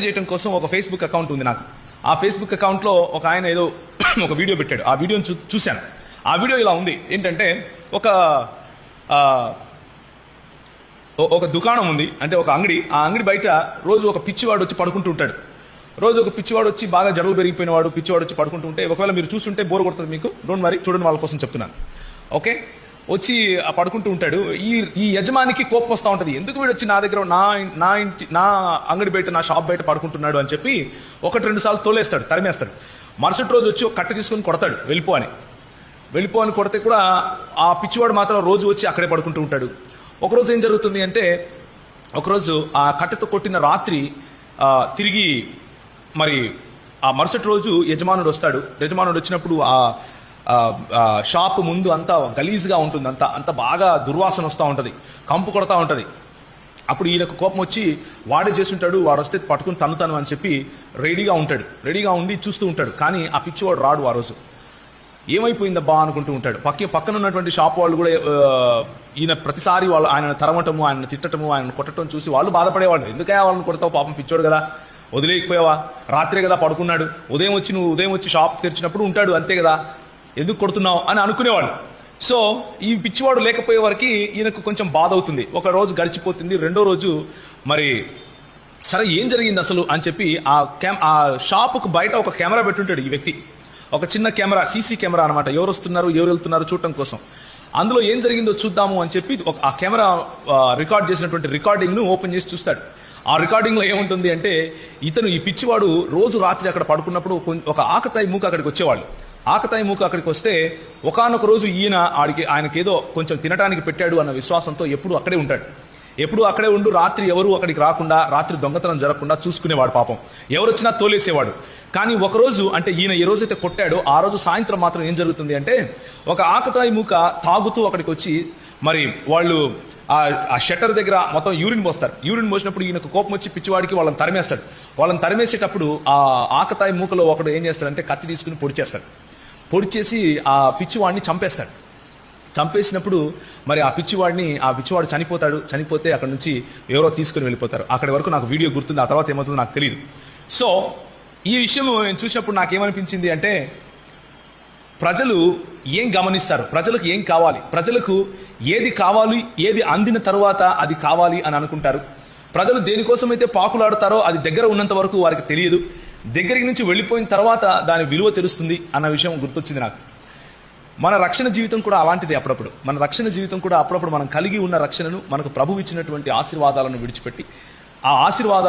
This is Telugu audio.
చేయడం కోసం ఒక ఫేస్బుక్ అకౌంట్ ఉంది నాకు. ఆ ఫేస్బుక్ అకౌంట్లో ఒక ఆయన ఏదో ఒక వీడియో పెట్టాడు. ఆ వీడియోని చూశాను. ఆ వీడియో ఇలా ఉంది. ఏంటంటే ఒక దుకాణం ఉంది, అంటే ఒక అంగడి. ఆ అంగడి బయట రోజు ఒక పిచ్చివాడు వచ్చి పడుకుంటూ ఉంటాడు. రోజు ఒక పిచ్చివాడు వచ్చి బాగా జడలు పెరిగిపోయిన వాడు పిచ్చివాడు వచ్చి పడుకుంటూ ఉంటే, ఒకవేళ మీరు చూస్తుంటే బోర్ కొడుతుంది మీకు, డోంట్ వరీ, చూడండి, వాళ్ళ కోసం చెప్తున్నాను. ఓకే, వచ్చి పడుకుంటూ ఉంటాడు. ఈ యజమానికి కోపం వస్తూ ఉంటుంది. ఎందుకు వీడు వచ్చి నా దగ్గర నా అంగడి బయట, నా షాప్ బయట పడుకుంటున్నాడు అని చెప్పి 1-2 సార్లు తోలేస్తాడు, తరిమేస్తాడు. మరుసటి రోజు వచ్చి ఒక కట్ట తీసుకొని కొడతాడు, వెళ్ళిపో అని కొడితే కూడా ఆ పిచ్చివాడు మాత్రం రోజు వచ్చి అక్కడే పడుకుంటూ ఉంటాడు. ఒకరోజు ఏం జరుగుతుంది అంటే, ఒకరోజు ఆ కట్టెతో కొట్టిన రాత్రి తిరిగి మరి ఆ మరుసటి రోజు యజమానుడు వస్తాడు. యజమానుడు వచ్చినప్పుడు ఆ షాప్ ముందు అంతా గలీజ్గా ఉంటుంది, అంత బాగా దుర్వాసన వస్తూ ఉంటుంది, కంపు కొడతా ఉంటుంది. అప్పుడు ఈయనకు కోపం వచ్చి వాడే చేస్తుంటాడు, వాడు వస్తే పట్టుకుని తన్నుతాను అని చెప్పి రెడీగా ఉండి చూస్తూ ఉంటాడు. కానీ ఆ పిచ్చివాడు రాడు. ఆ రోజు ఏమైపోయిందబ్బా అనుకుంటూ ఉంటాడు. పక్కన ఉన్నటువంటి షాప్ వాళ్ళు కూడా ఈయన ప్రతిసారి వాళ్ళు ఆయన తరమటము, ఆయన తిట్టటము, ఆయన కొట్టడం చూసి వాళ్ళు బాధపడేవాళ్ళు. ఎందుకయ్యా వాళ్ళని కొడతావు, పాపం పిచ్చోడు కదా, వదిలేకపోయావా, రాత్రే కదా పడుకున్నాడు, ఉదయం వచ్చి షాప్ తెరిచినప్పుడు ఉంటాడు, అంతే కదా, ఎందుకు కొడుతున్నావు అని అనుకునేవాడు. సో ఈ పిచ్చివాడు లేకపోయే వరకు ఈయనకు కొంచెం బాధ అవుతుంది. ఒక రోజు గడిచిపోతుంది. రెండో రోజు మరి సరే ఏం జరిగింది అసలు అని చెప్పి ఆ షాపుకు బయట ఒక కెమెరా పెట్టుంటాడు ఈ వ్యక్తి. ఒక చిన్న కెమెరా, సీసీ కెమెరా అనమాట. ఎవరు వస్తున్నారు ఎవరు వెళ్తున్నారు చూడటం కోసం. అందులో ఏం జరిగిందో చూద్దాము అని చెప్పి ఆ కెమెరా రికార్డ్ చేసినటువంటి రికార్డింగ్ను ఓపెన్ చేసి చూస్తాడు. ఆ రికార్డింగ్లో ఏముంటుంది అంటే, ఈ పిచ్చివాడు రోజు రాత్రి అక్కడ పడుకున్నప్పుడు ఒక ఆకతాయి మూక అక్కడికి వచ్చేవాళ్ళు. ఆకతాయి మూక అక్కడికి వస్తే ఒకానొక రోజు ఆయనకేదో కొంచెం తినడానికి పెట్టాడు అన్న విశ్వాసంతో ఎప్పుడు అక్కడే ఉండు రాత్రి ఎవరు అక్కడికి రాకుండా, రాత్రి దొంగతనం జరగకుండా చూసుకునేవాడు. పాపం ఎవరు వచ్చినా తోలేసేవాడు. కానీ ఒకరోజు, అంటే ఈయన ఏ రోజైతే కొట్టాడో ఆ రోజు సాయంత్రం మాత్రం ఏం జరుగుతుంది అంటే, ఒక ఆకతాయి మూక తాగుతూ అక్కడికి వచ్చి మరి వాళ్ళు ఆ షట్టర్ దగ్గర మొత్తం యూరిన్ పోస్తారు. యూరిన్ పోసినప్పుడు ఈయనకు కోపం వచ్చి పిచ్చివాడికి వాళ్ళని తరిమేస్తాడు. వాళ్ళని తరిమేసేటప్పుడు ఆ ఆకతాయి మూకలో ఒకడు ఏం చేస్తాడంటే కత్తి తీసుకుని పొడిచేసి ఆ పిచ్చివాడిని చంపేసినప్పుడు మరి ఆ పిచ్చివాడు చనిపోతే అక్కడ నుంచి ఎవరో తీసుకుని వెళ్ళిపోతారు. అక్కడి వరకు నాకు వీడియో గుర్తుంది, ఆ తర్వాత ఏమవుతుందో నాకు తెలియదు. సో ఈ విషయం నేను చూసినప్పుడు నాకేమనిపించింది అంటే, ప్రజలు ఏం గమనిస్తారు, ప్రజలకు ఏం కావాలి, ప్రజలకు ఏది కావాలి, ఏది అందిన తరువాత అది కావాలి అని అనుకుంటారు. ప్రజలు దేనికోసమైతే పాకులాడతారో అది దగ్గర ఉన్నంత వరకు వారికి తెలియదు. దగ్గరికి నుంచి వెళ్ళిపోయిన తర్వాత దాని విలువ తెలుస్తుంది అన్న విషయం గుర్తొచ్చింది నాకు. మన రక్షణ జీవితం కూడా అలాంటిది. అప్పుడప్పుడు మనం కలిగి ఉన్న రక్షణను, మనకు ప్రభువు ఇచ్చినటువంటి ఆశీర్వాదాలను విడిచిపెట్టి ఆ ఆశీర్వాదాలు